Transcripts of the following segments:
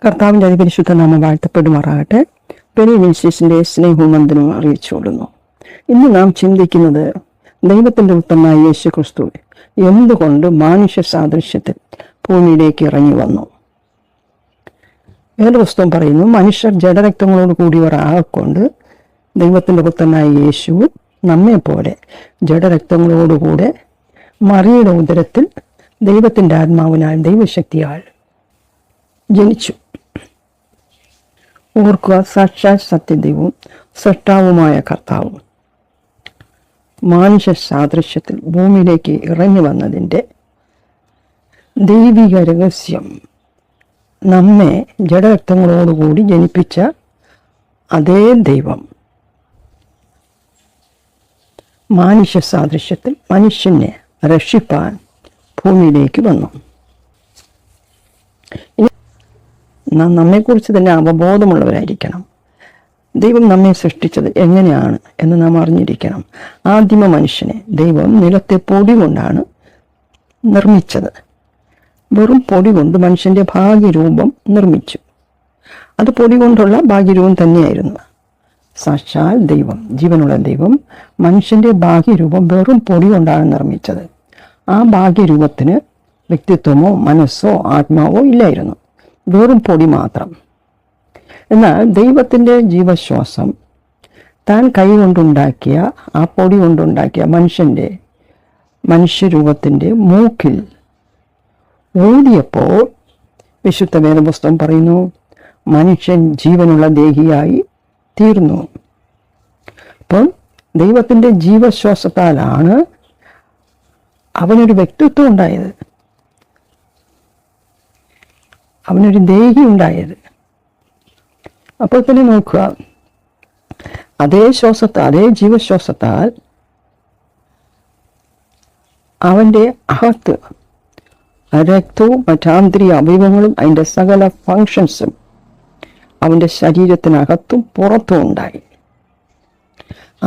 കർത്താവിൻ്റെ അതിപരിശുദ്ധ നാമം വാഴ്ത്തപ്പെടുമാറാകട്ടെ. പെരിവിൻസിന്റെ സ്നേഹവും വന്ദനവും അറിയിച്ചുകൊള്ളുന്നു. ഇന്ന് നാം ചിന്തിക്കുന്നത് ദൈവത്തിൻ്റെ ഉത്തമനായ യേശു ക്രിസ്തു എന്തുകൊണ്ട് മാനുഷ്യ സാദൃശ്യത്തിൽ ഭൂമിയിലേക്ക് ഇറങ്ങി വന്നു. വേദപുസ്തകം പറയുന്നു, മനുഷ്യർ ജഡരക്തങ്ങളോട് കൂടിയവർ ആകൊണ്ട് ദൈവത്തിൻ്റെ പുത്രനായ യേശു നമ്മെപ്പോലെ ജഡരക്തങ്ങളോടുകൂടെ മറിയുടെ ഉദരത്തിൽ ദൈവത്തിൻ്റെ ആത്മാവിനാൽ ദൈവശക്തിയാൽ ജനിച്ചു. ഓർക്കുക, സാക്ഷാൽ സത്യദൈവവും സൃഷ്ടാവുമായ കർത്താവും മാനുഷ്യ സാദൃശ്യത്തിൽ ഭൂമിയിലേക്ക് ഇറങ്ങി വന്നതിൻ്റെ ദൈവിക രഹസ്യം നമ്മെ ജഡരക്തങ്ങളോടുകൂടി ജനിപ്പിച്ച അതേ ദൈവം മാനുഷ്യ സാദൃശ്യത്തിൽ മനുഷ്യനെ രക്ഷിപ്പാൻ ഭൂമിയിലേക്ക് വന്നു. നമ്മെക്കുറിച്ച് തന്നെ അവബോധമുള്ളവരായിരിക്കണം. ദൈവം നമ്മെ സൃഷ്ടിച്ചത് എങ്ങനെയാണ് എന്ന് നാം അറിഞ്ഞിരിക്കണം. ആദിമ മനുഷ്യനെ ദൈവം നിലത്തെ പൊടി കൊണ്ടാണ് നിർമ്മിച്ചത്. വെറും പൊടി കൊണ്ട് മനുഷ്യൻ്റെ ഭാഗ്യരൂപം നിർമ്മിച്ചു. അത് പൊടി കൊണ്ടുള്ള ഭാഗ്യരൂപം തന്നെയായിരുന്നു. സാക്ഷാൽ ദൈവം, ജീവനുള്ള ദൈവം മനുഷ്യൻ്റെ ഭാഗ്യരൂപം വെറും പൊടി കൊണ്ടാണ് നിർമ്മിച്ചത്. ആ ഭാഗ്യരൂപത്തിന് വ്യക്തിത്വമോ മനസ്സോ ആത്മാവോ ഇല്ലായിരുന്നു, വെറും പൊടി മാത്രം. എന്നാൽ ദൈവത്തിൻ്റെ ജീവശ്വാസം താൻ കൈ കൊണ്ടുണ്ടാക്കിയ, ആ പൊടി കൊണ്ടുണ്ടാക്കിയ മനുഷ്യരൂപത്തിൻ്റെ മൂക്കിൽ ഊതിയപ്പോൾ വിശുദ്ധ വേദപുസ്തകം പറയുന്നു, മനുഷ്യൻ ജീവനുള്ള ദേഹിയായി തീർന്നു. അപ്പം ദൈവത്തിൻ്റെ ജീവശ്വാസത്താലാണ് അവനൊരു വ്യക്തിത്വം ഉണ്ടായത്, അവനൊരു ദേഹി ഉണ്ടായത്. അപ്പോൾ തന്നെ നോക്കുക, അതേ ജീവശ്വാസത്താൽ അവൻ്റെ അകത്ത് രക്തവും മറ്റാന്തരിക അവയവങ്ങളും അതിൻ്റെ സകല ഫങ്ഷൻസും അവൻ്റെ ശരീരത്തിനകത്തും പുറത്തും ഉണ്ടായി.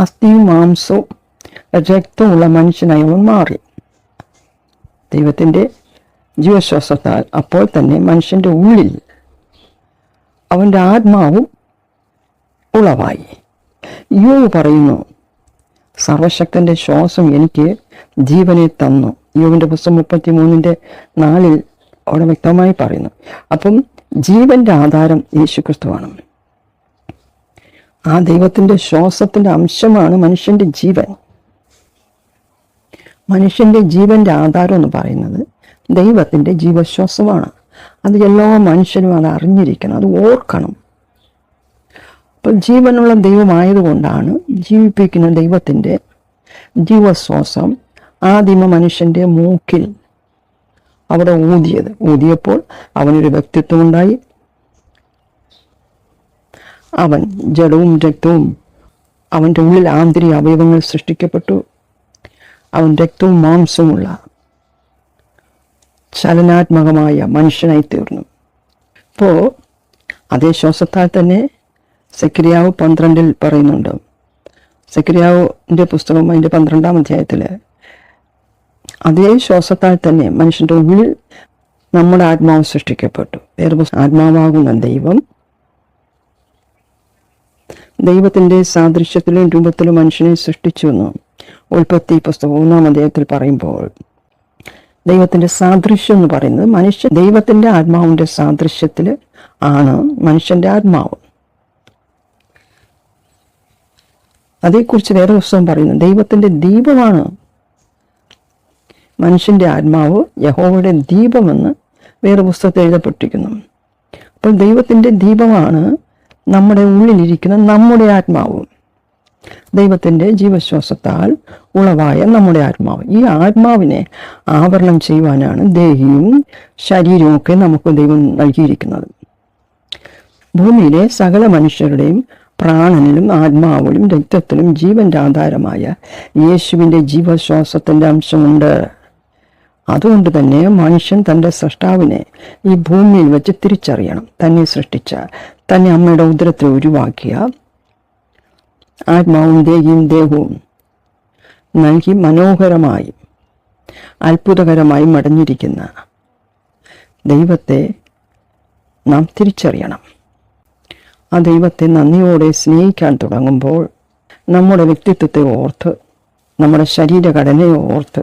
അസ്ഥിയും മാംസവും രക്തമുള്ള മനുഷ്യനായി അവൻ മാറി. ദൈവത്തിൻ്റെ ജീവശ്വാസത്താൽ അപ്പോൾ തന്നെ മനുഷ്യൻ്റെ ഉള്ളിൽ അവൻ്റെ ആത്മാവും ഉളവായി. യോബ് പറയുന്നു, സർവശക്തൻ്റെ ശ്വാസം എനിക്ക് ജീവനെ തന്നു. യോബിൻ്റെ പുസ്തകം 33:4 അവിടെ വ്യക്തമായി പറയുന്നു. അപ്പം ജീവന്റെ ആധാരം യേശുക്രിസ്തുവാണ്. ആ ദൈവത്തിൻ്റെ ശ്വാസത്തിൻ്റെ അംശമാണ് മനുഷ്യൻ്റെ ജീവൻ. മനുഷ്യൻ്റെ ജീവന്റെ ആധാരം എന്ന് പറയുന്നത് ദൈവത്തിൻ്റെ ജീവശ്വാസമാണ്. അത് എല്ലാ മനുഷ്യനും അത് അറിഞ്ഞിരിക്കണം, അത് ഓർക്കണം. അപ്പോൾ ജീവനുള്ള ദൈവമായതുകൊണ്ടാണ് ജീവിപ്പിക്കുന്ന ദൈവത്തിൻ്റെ ജീവശ്വാസം ആദിമ മനുഷ്യൻ്റെ മൂക്കിൽ അവിടെ ഊതിയപ്പോൾ അവനൊരു വ്യക്തിത്വം ഉണ്ടായി. അവൻ ജഡവും രക്തവും, അവൻ്റെ ഉള്ളിൽ ആന്തരിക അവയവങ്ങൾ സൃഷ്ടിക്കപ്പെട്ടു. അവൻ രക്തവും മാംസവുമുള്ള ചലനാത്മകമായ മനുഷ്യനായി തീർന്നു. അപ്പോൾ അതേ ശ്വാസത്താൽ തന്നെ സെക്കരിയാവ് 12 പറയുന്നുണ്ട്. സെക്കരിയാവിൻ്റെ പുസ്തകം അതിൻ്റെ 12-ാം അധ്യായത്തിൽ അതേ ശ്വാസത്താൽ തന്നെ മനുഷ്യൻ്റെ ഉള്ളിൽ നമ്മുടെ ആത്മാവ് സൃഷ്ടിക്കപ്പെട്ടു. ആത്മാവാകുന്ന ദൈവത്തിൻ്റെ സാദൃശ്യത്തിലും രൂപത്തിലും മനുഷ്യനെ സൃഷ്ടിച്ചു എന്ന് ഉൽപ്പത്തി പുസ്തകം 1-ാം അധ്യായത്തിൽ പറയുമ്പോൾ, ദൈവത്തിൻ്റെ സാദൃശ്യം എന്ന് പറയുന്നത് ദൈവത്തിൻ്റെ ആത്മാവിൻ്റെ സാദൃശ്യത്തിൽ ആണ് മനുഷ്യൻ്റെ ആത്മാവ്. അതേക്കുറിച്ച് വേറെ പുസ്തകം പറയുന്നു, ദൈവത്തിൻ്റെ ദീപമാണ് മനുഷ്യൻ്റെ ആത്മാവ്, യഹോവയുടെ ദീപമെന്ന് വേറെ പുസ്തകത്തിൽ എഴുതപ്പെട്ടിരിക്കുന്നു. അപ്പോൾ ദൈവത്തിൻ്റെ ദീപമാണ് നമ്മുടെ ഉള്ളിലിരിക്കുന്ന നമ്മുടെ ആത്മാവ്, ദൈവത്തിൻ്റെ ജീവശ്വാസത്താൽ ഉളവായ നമ്മുടെ ആത്മാവ്. ഈ ആത്മാവിനെ ആവരണം ചെയ്യുവാനാണ് ദേഹിയും ശരീരവും ഒക്കെ നമുക്ക് ദൈവം നൽകിയിരിക്കുന്നത്. ഭൂമിയിലെ സകല മനുഷ്യരുടെയും പ്രാണനിലും ആത്മാവിലും രക്തത്തിലും ജീവന്റെ ആധാരമായ യേശുവിൻ്റെ ജീവശ്വാസത്തിൻ്റെ അംശമുണ്ട്. അതുകൊണ്ട് തന്നെ മനുഷ്യൻ തൻ്റെ സൃഷ്ടാവിനെ ഈ ഭൂമിയിൽ വെച്ച് തിരിച്ചറിയണം. തന്നെ സൃഷ്ടിച്ച, തന്നെ അമ്മയുടെ ഉദരത്തിൽ ഉരുവാക്കിയ ആത്മാവും ദേഹവും നൽകി മനോഹരമായി അത്ഭുതകരമായി മടഞ്ഞിരിക്കുന്ന ദൈവത്തെ നാം തിരിച്ചറിയണം. ആ ദൈവത്തെ നന്ദിയോടെ സ്നേഹിക്കാൻ തുടങ്ങുമ്പോൾ നമ്മുടെ വ്യക്തിത്വത്തെ ഓർത്ത്, നമ്മുടെ ശരീരഘടനയെ ഓർത്ത്,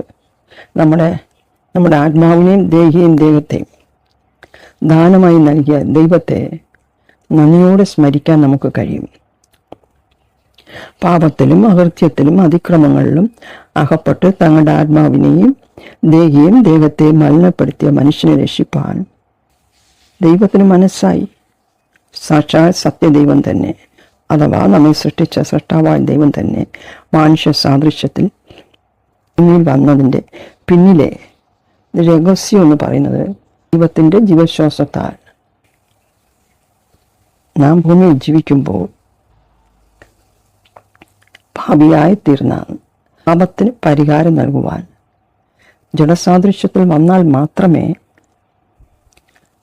നമ്മുടെ ആത്മാവിനെയും ദേഹത്തെയും ദാനമായി നൽകിയ ദൈവത്തെ നന്ദിയോടെ സ്മരിക്കാൻ നമുക്ക് കഴിയും. പാപത്തിലും അകൃത്യത്തിലും അതിക്രമങ്ങളിലും അകപ്പെട്ട് തങ്ങളുടെ ആത്മാവിനെയും ദേഹത്തെയും മലിനപ്പെടുത്തിയ മനുഷ്യനെ രക്ഷിപ്പാൻ ദൈവത്തിന് മനസ്സായി. സാക്ഷാൽ സത്യദൈവം തന്നെ, അഥവാ നമ്മെ സൃഷ്ടിച്ച സൃഷ്ടാവായ ദൈവം തന്നെ മനുഷ്യ സാദൃശ്യത്തിൽ ഭൂമിയിൽ വന്നതിൻ്റെ പിന്നിലെ രഹസ്യം എന്ന് പറയുന്നത് ദൈവത്തിൻ്റെ ജീവശ്വാസത്താൽ നാം ഭൂമിയിൽ ജീവിക്കുമ്പോൾ ഭാവിയായി തീർന്ന പാപത്തിന് പരിഹാരം നൽകുവാൻ ജഡസാദൃശ്യത്തിൽ വന്നാൽ മാത്രമേ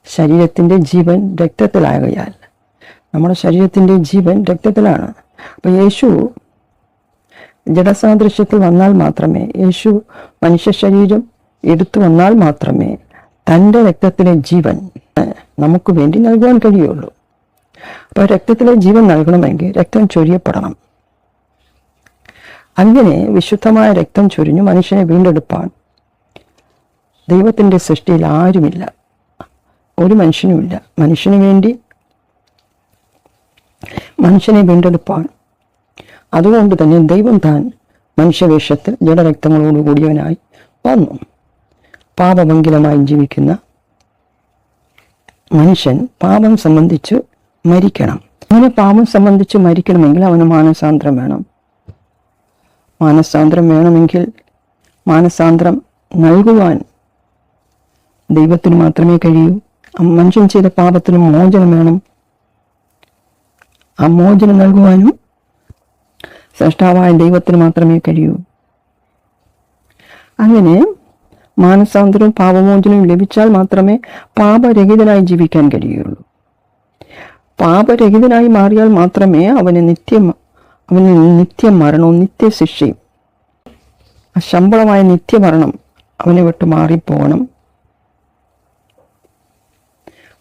ശരീരത്തിൻ്റെ ജീവൻ രക്തത്തിലാകയാൽ നമ്മുടെ ശരീരത്തിൻ്റെ ജീവൻ രക്തത്തിലാണ്. അപ്പോൾ യേശു ജഡസാദൃശ്യത്തിൽ വന്നാൽ മാത്രമേ, യേശു മനുഷ്യ ശരീരം എടുത്തു വന്നാൽ മാത്രമേ തൻ്റെ രക്തത്തിലെ ജീവൻ നമുക്ക് വേണ്ടി നൽകുവാൻ കഴിയുള്ളൂ. അപ്പോൾ രക്തത്തിലെ ജീവൻ നൽകണമെങ്കിൽ രക്തം ചൊരിയപ്പെടണം. അങ്ങനെ വിശുദ്ധമായ രക്തം ചൊരിഞ്ഞു മനുഷ്യനെ വീണ്ടെടുപ്പാൻ ദൈവത്തിൻ്റെ സൃഷ്ടിയിൽ ആരുമില്ല, ഒരു മനുഷ്യനുമില്ല. മനുഷ്യനെ വീണ്ടെടുപ്പാൻ അതുകൊണ്ട് തന്നെ ദൈവം താൻ മനുഷ്യവേഷത്തിൽ ജഡരക്തങ്ങളോടുകൂടിയവനായി വന്നു. പാപമംഗലമായി ജീവിക്കുന്ന മനുഷ്യൻ പാപം സംബന്ധിച്ച് മരിക്കണം. അങ്ങനെ പാപം സംബന്ധിച്ച് മരിക്കണമെങ്കിൽ അവന് മാനസാന്തരം വേണം. മാനസാന്തരം വേണമെങ്കിൽ മാനസാന്തരം നൽകുവാൻ ദൈവത്തിന് മാത്രമേ കഴിയൂ. മനുഷ്യൻ ചെയ്ത പാപത്തിന് മോചനം വേണം. ആ മോചനം നൽകുവാനും സ്രഷ്ടാവായ ദൈവത്തിന് മാത്രമേ കഴിയൂ. അങ്ങനെ മാനസാന്തരവും പാപമോചനവും ലഭിച്ചാൽ മാത്രമേ പാപരഹിതനായി ജീവിക്കാൻ കഴിയുള്ളൂ. പാപരഹിതനായി മാറിയാൽ മാത്രമേ അവന് നിത്യമരണവും നിത്യശിക്ഷയും, ആ ശമ്പളമായ നിത്യമരണം അവനെ വിട്ട് മാറിപ്പോകണം.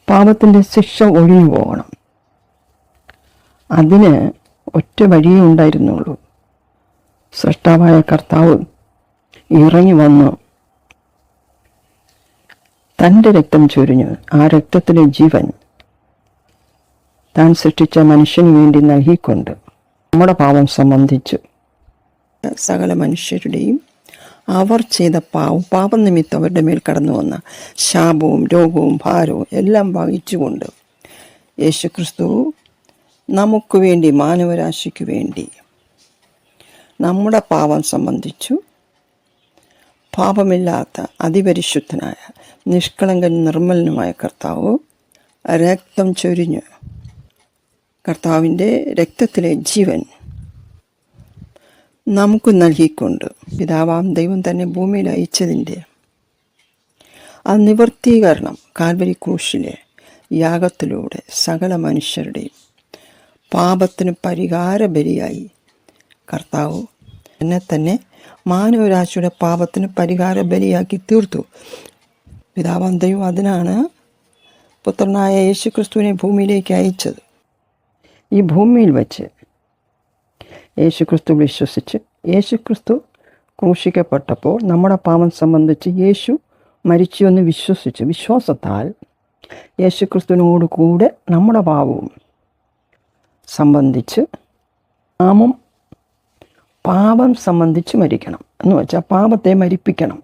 പാപത്തിൻ്റെ ശിക്ഷ ഒഴിഞ്ഞു പോകണം. അതിന് ഒറ്റ വഴിയേ ഉണ്ടായിരുന്നുള്ളൂ. സൃഷ്ടാവായ കർത്താവ് ഇറങ്ങി വന്ന് തൻ്റെ രക്തം ചൊരിഞ്ഞു ആ രക്തത്തിലെ ജീവൻ താൻ സൃഷ്ടിച്ച മനുഷ്യന് വേണ്ടി നൽകിക്കൊണ്ട് നമ്മുടെ പാപം സംബന്ധിച്ച് സകല മനുഷ്യരുടെയും അവർ ചെയ്ത പാപം നിമിത്തം അവരുടെ മേൽ കടന്നു വന്ന ശാപവും രോഗവും ഭാരവും എല്ലാം വഹിച്ചുകൊണ്ട് യേശുക്രിസ്തു നമുക്ക് വേണ്ടി, മാനവരാശിക്ക് വേണ്ടി നമ്മുടെ പാപം സംബന്ധിച്ചു പാപമില്ലാത്ത അതിപരിശുദ്ധനായ നിഷ്കളങ്കൻ നിർമ്മലനുമായ കർത്താവ് രക്തം ചൊരിഞ്ഞു. കർത്താവിൻ്റെ രക്തത്തിലെ ജീവൻ നമുക്ക് നൽകിക്കൊണ്ട് പിതാവാം ദൈവം തന്നെ ഭൂമിയിൽ അയച്ചതിൻ്റെ ആ നിവർത്തീകരണം കാൽവരി ക്രൂശിലെ യാഗത്തിലൂടെ സകല മനുഷ്യരുടെയും പാപത്തിന് പരിഹാര ബലിയായി കർത്താവ് എന്നെ തന്നെ മാനവരാശിയുടെ പാപത്തിന് പരിഹാര ബലിയാക്കി തീർത്തു. പിതാവാം ദൈവം അതിനാണ് പുത്രനായ യേശുക്രിസ്തുവിനെ ഭൂമിയിലേക്ക് അയച്ചത്. ഈ ഭൂമിയിൽ വച്ച് യേശുക്രിസ്തു വിശ്വസിച്ച് യേശുക്രിസ്തു ക്രൂശിക്കപ്പെട്ടപ്പോൾ നമ്മുടെ പാപം സംബന്ധിച്ച് യേശു മരിച്ചു എന്ന് വിശ്വസിച്ച് വിശ്വാസത്താൽ യേശുക്രിസ്തുവിനോട് കൂടെ നമ്മുടെ പാപവും സംബന്ധിച്ച് നാമും പാപം സംബന്ധിച്ച് മരിക്കണം. എന്ന് വെച്ചാൽ പാപത്തെ മരിപ്പിക്കണം.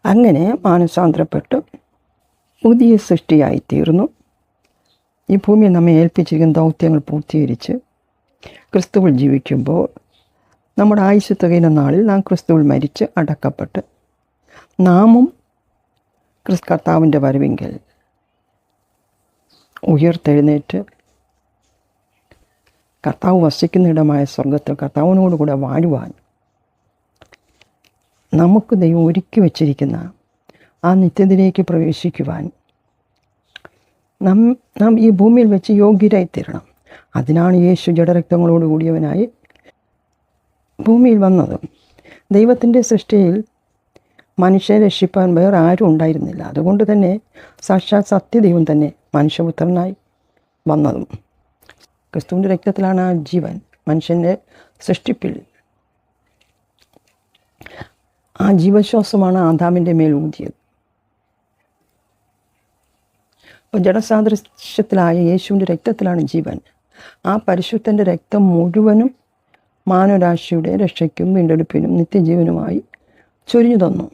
അങ്ങനെ മാനസാന്തരപ്പെട്ട് പുതിയ സൃഷ്ടിയായി തീർന്നു. ഈ ഭൂമിയിൽ നമ്മെ ഏൽപ്പിച്ചിരിക്കുന്ന ദൗത്യങ്ങൾ പൂർത്തീകരിച്ച് ക്രിസ്തുവിൽ ജീവിക്കുമ്പോൾ നമ്മുടെ ആയുസ്സ് തികയുന്ന നാളിൽ നാം ക്രിസ്തുവിൽ മരിച്ച് അടക്കപ്പെട്ട് നാമും കർത്താവിൻ്റെ വരവിങ്കൽ ഉയർത്തെഴുന്നേറ്റ് കർത്താവ് വസിക്കുന്ന ഇടമായ സ്വർഗത്തിൽ കർത്താവിനോടുകൂടെ വാഴുവാൻ നമുക്ക് ദൈവം ഒരുക്കി വച്ചിരിക്കുന്ന ആ നിത്യതയിലേക്ക് പ്രവേശിക്കുവാൻ നാം ഈ ഭൂമിയിൽ വെച്ച് യോഗ്യരായി തീരണം. അതിനാണ് യേശു ജഡരക്തങ്ങളോട് കൂടിയവനായി ഭൂമിയിൽ വന്നത്. ദൈവത്തിൻ്റെ സൃഷ്ടിയിൽ മനുഷ്യരെ രക്ഷിപ്പാൻ വേറെ ആരും ഉണ്ടായിരുന്നില്ല. അതുകൊണ്ട് തന്നെ സാക്ഷാൽ സത്യദൈവം തന്നെ മനുഷ്യപുത്രനായി വന്നതും. ക്രിസ്തുവിൻ്റെ രക്തത്തിലാണ് ആ ജീവൻ മനുഷ്യൻ്റെ സൃഷ്ടിപ്പിൽ. ആ ജീവശ്വാസമാണ് ആദാമിൻ്റെ മേൽ ഊതിയത്. അപ്പോൾ ജഡസാദൃശ്യത്തിലായ യേശുവിൻ്റെ രക്തത്തിലാണ് ജീവൻ. ആ പരിശുദ്ധൻ്റെ രക്തം മുഴുവനും മാനവരാശിയുടെ രക്ഷയ്ക്കും വീണ്ടെടുപ്പിനും നിത്യജീവനുമായി ചൊരിഞ്ഞു തന്നു.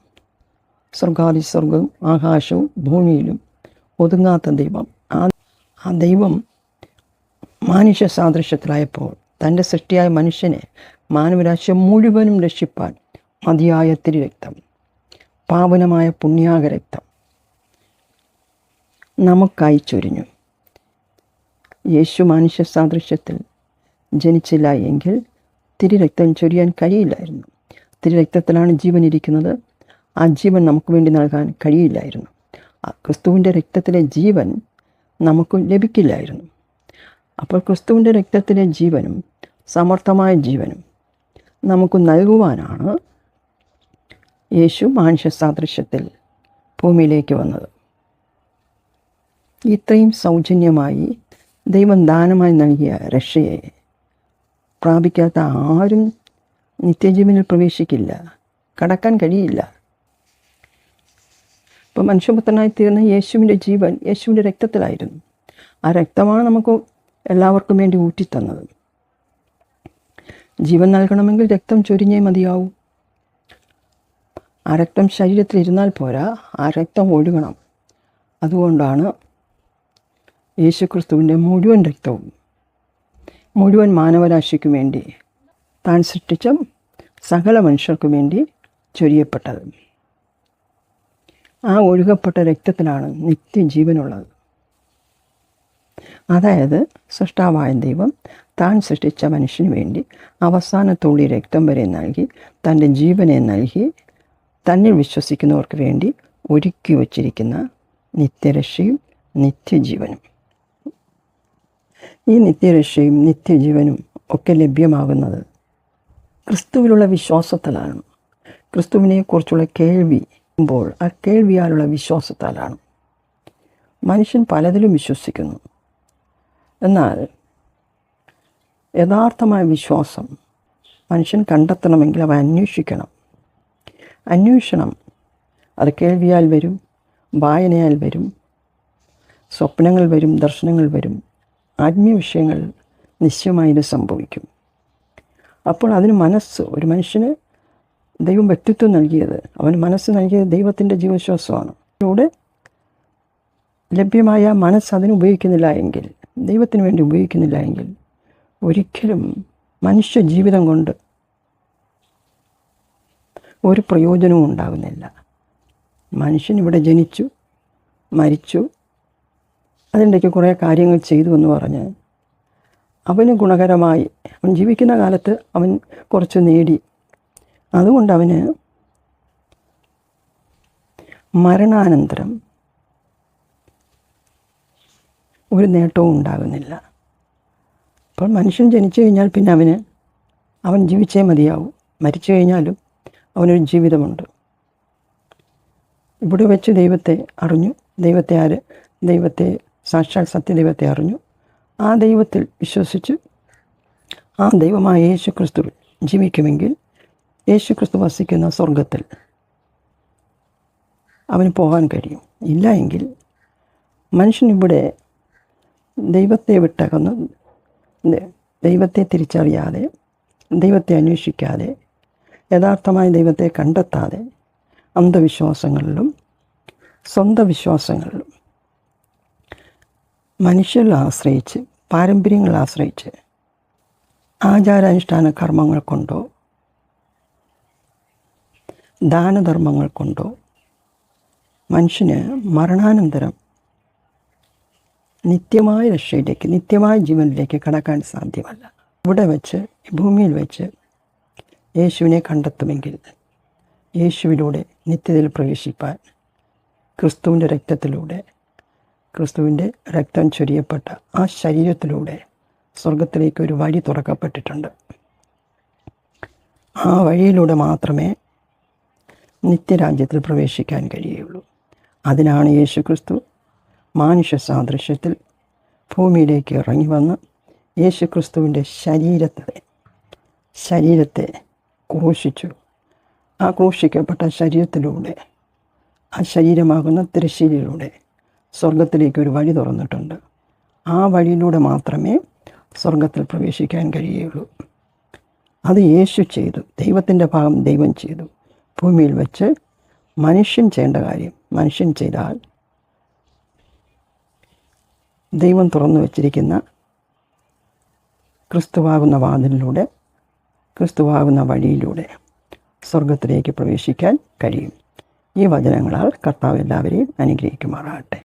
സ്വർഗവും ആകാശവും ഭൂമിയിലും ഒതുങ്ങാത്ത ദൈവം, ആ ദൈവം മാനുഷ്യ സാദൃശ്യത്തിലായപ്പോൾ തൻ്റെ സൃഷ്ടിയായ മനുഷ്യനെ മാനവരാശി മുഴുവനും രക്ഷിപ്പാൻ മതിയായ തിരുരക്തം, പാവനമായ പുണ്യാക രക്തം നമുക്കായി ചൊരിഞ്ഞു. യേശു മനുഷ്യ സാദൃശ്യത്തിൽ ജനിച്ചില്ല എങ്കിൽ തിരുരക്തം ചൊരിയാൻ കഴിയില്ലായിരുന്നു. തിരുരക്തത്തിലാണ് ജീവൻ ഇരിക്കുന്നത്. ആ ജീവൻ നമുക്ക് വേണ്ടി നൽകാൻ കഴിയില്ലായിരുന്നു. ക്രിസ്തുവിൻ്റെ രക്തത്തിലെ ജീവൻ നമുക്ക് ലഭിക്കില്ലായിരുന്നു. അപ്പോൾ ക്രിസ്തുവിൻ്റെ രക്തത്തിലെ ജീവനും സമർത്ഥമായ ജീവനും നമുക്ക് നൽകുവാനാണ് യേശു മനുഷ്യ സാദൃശ്യത്തിൽ ഭൂമിയിലേക്ക് വന്നത്. ഇത്രയും സൗജന്യമായി ദൈവം ദാനമായി നൽകിയ രക്ഷയെ പ്രാപിക്കാത്ത ആരും നിത്യജീവനിൽ പ്രവേശിക്കില്ല, കടക്കാൻ കഴിയില്ല. ഇപ്പോൾ മനുഷ്യപുത്രനായി തീർന്ന യേശുവിൻ്റെ ജീവൻ യേശുവിൻ്റെ രക്തത്തിലായിരുന്നു. ആ രക്തമാണ് നമുക്ക് എല്ലാവർക്കും വേണ്ടി ഊറ്റിത്തന്നത്. ജീവൻ നൽകണമെങ്കിൽ രക്തം ചൊരിഞ്ഞേ മതിയാവൂ. ആ രക്തം ശരീരത്തിലിരുന്നാൽ പോരാ, ആ രക്തം ഒഴുകണം. അതുകൊണ്ടാണ് യേശുക്രിസ്തുവിൻ്റെ മുഴുവൻ രക്തവും മുഴുവൻ മാനവരാശിക്കും വേണ്ടി താൻ സൃഷ്ടിച്ച സകല മനുഷ്യർക്കും വേണ്ടി ചൊരിയപ്പെട്ടത്. ആ ഒഴുകപ്പെട്ട രക്തത്തിലാണ് നിത്യജീവനുള്ളത്. അതായത് സൃഷ്ടാവായ ദൈവം താൻ സൃഷ്ടിച്ച മനുഷ്യന് വേണ്ടി അവസാന തുള്ളി രക്തം വരെ നൽകി, തൻ്റെ ജീവനെ നൽകി, തന്നിൽ വിശ്വസിക്കുന്നവർക്ക് വേണ്ടി ഒരുക്കി വച്ചിരിക്കുന്ന നിത്യരക്ഷയും നിത്യജീവനും. ഈ നിത്യരക്ഷയും നിത്യജീവനും ഒക്കെ ലഭ്യമാകുന്നത് ക്രിസ്തുവിലുള്ള വിശ്വാസത്താലാണ്. ക്രിസ്തുവിനെക്കുറിച്ചുള്ള കേൾവിയുമ്പോൾ ആ കേൾവിയാലുള്ള വിശ്വാസത്താലാണ്. മനുഷ്യൻ പലതിലും വിശ്വസിക്കുന്നു. എന്നാൽ യഥാർത്ഥമായ വിശ്വാസം മനുഷ്യൻ കണ്ടെത്തണമെങ്കിൽ അവ അന്വേഷിക്കണം. അത് കേൾവിയാൽ വരും, വായനയാൽ വരും, സ്വപ്നങ്ങൾ വരും, ദർശനങ്ങൾ വരും, ആത്മീയ വിഷയങ്ങൾ നിശ്ചയമായി ഇത് സംഭവിക്കും. അപ്പോൾ അതിന് മനസ്സ്, ഒരു മനുഷ്യന് ദൈവം വ്യക്തിത്വം നൽകിയത്, അവന് മനസ്സ് നൽകിയത് ദൈവത്തിൻ്റെ ജീവശ്വാസമാണ്. അതിലൂടെ ലഭ്യമായ മനസ്സ് അതിന് ഉപയോഗിക്കുന്നില്ല എങ്കിൽ, ദൈവത്തിന് വേണ്ടി ഉപയോഗിക്കുന്നില്ല എങ്കിൽ ഒരിക്കലും മനുഷ്യ ജീവിതം കൊണ്ട് ഒരു പ്രയോജനവും ഉണ്ടാകുന്നില്ല. മനുഷ്യൻ ഇവിടെ ജനിച്ചു, മരിച്ചു, അതിൻ്റെയൊക്കെ കുറേ കാര്യങ്ങൾ ചെയ്തു എന്ന് പറഞ്ഞ് അവന് ഗുണകരമായി അവൻ ജീവിക്കുന്ന കാലത്ത് അവൻ കുറച്ച് നേടി. അതുകൊണ്ട് അവന് മരണാനന്തരം ഒരു നേട്ടവും ഉണ്ടാകുന്നില്ല. അപ്പോൾ മനുഷ്യൻ ജനിച്ചു കഴിഞ്ഞാൽ പിന്നെ അവൻ ജീവിച്ചേ മതിയാവും. മരിച്ചു കഴിഞ്ഞാലും അവനൊരു ജീവിതമുണ്ട്. ഇവിടെ വെച്ച് ദൈവത്തെ അറിഞ്ഞു. ദൈവത്തെ സാക്ഷാൽ സത്യദൈവത്തെ അറിഞ്ഞു. ആ ദൈവത്തിൽ വിശ്വസിച്ച് ആ ദൈവമായ യേശുക്രിസ്തു ജീവിക്കുമെങ്കിൽ യേശുക്രിസ്തു വസിക്കുന്ന സ്വർഗത്തിൽ അവന് പോകാൻ കഴിയും. ഇല്ല എങ്കിൽ മനുഷ്യൻ ഇവിടെ ദൈവത്തെ വിട്ടകന്ന്, ദൈവത്തെ തിരിച്ചറിയാതെ, ദൈവത്തെ അന്വേഷിക്കാതെ, യഥാർത്ഥമായ ദൈവത്തെ കണ്ടെത്താതെ അന്ധവിശ്വാസങ്ങളിലും സ്വന്തം വിശ്വാസങ്ങളിലും മനുഷ്യരിൽ ആശ്രയിച്ച്, പാരമ്പര്യങ്ങളിൽ ആശ്രയിച്ച്, ആചാരാനുഷ്ഠാന കർമ്മങ്ങൾ കൊണ്ടോ ദാനധർമ്മങ്ങൾ കൊണ്ടോ മനുഷ്യന് മരണാനന്തരം നിത്യമായ രക്ഷയിലേക്ക്, നിത്യമായ ജീവനിലേക്ക് കടക്കാൻ സാധ്യമല്ല. ഇവിടെ വെച്ച്, ഭൂമിയിൽ വെച്ച് യേശുവിനെ കണ്ടെത്തുമെങ്കിൽ യേശുവിലൂടെ നിത്യതയിൽ പ്രവേശിപ്പാൻ ക്രിസ്തുവിൻ്റെ രക്തത്തിലൂടെ, ക്രിസ്തുവിൻ്റെ രക്തം ചൊരിയപ്പെട്ട ആ ശരീരത്തിലൂടെ സ്വർഗത്തിലേക്ക് ഒരു വഴി തുറക്കപ്പെട്ടിട്ടുണ്ട്. ആ വഴിയിലൂടെ മാത്രമേ നിത്യരാജ്യത്തിൽ പ്രവേശിക്കാൻ കഴിയുള്ളൂ. അതിനാണ് യേശുക്രിസ്തു മാനുഷ്യ സാദൃശ്യത്തിൽ ഭൂമിയിലേക്ക് ഇറങ്ങി വന്ന് യേശുക്രിസ്തുവിൻ്റെ ശരീരത്തെ ക്രൂശിച്ചു. ആ ക്രൂശിക്കപ്പെട്ട ശരീരത്തിലൂടെ, ആ ശരീരമാകുന്ന തിരശ്ശീലയിലൂടെ സ്വർഗത്തിലേക്ക് ഒരു വഴി തുറന്നിട്ടുണ്ട്. ആ വഴിയിലൂടെ മാത്രമേ സ്വർഗത്തിൽ പ്രവേശിക്കാൻ കഴിയുള്ളൂ. അത് യേശു ചെയ്തു. ദൈവത്തിൻ്റെ ഭാഗം ദൈവം ചെയ്തു. ഭൂമിയിൽ വെച്ച് മനുഷ്യൻ ചെയ്യേണ്ട കാര്യം മനുഷ്യൻ ചെയ്താൽ ദൈവം തുറന്നു വച്ചിരിക്കുന്ന ക്രിസ്തുവാകുന്ന വാതിലിലൂടെ, ക്രിസ്തുവാകുന്ന വഴിയിലൂടെ സ്വർഗത്തിലേക്ക് പ്രവേശിക്കാൻ കഴിയും. ഈ വചനങ്ങളാൽ കർത്താവ് എല്ലാവരെയും അനുഗ്രഹിക്കുമാറാകട്ടെ.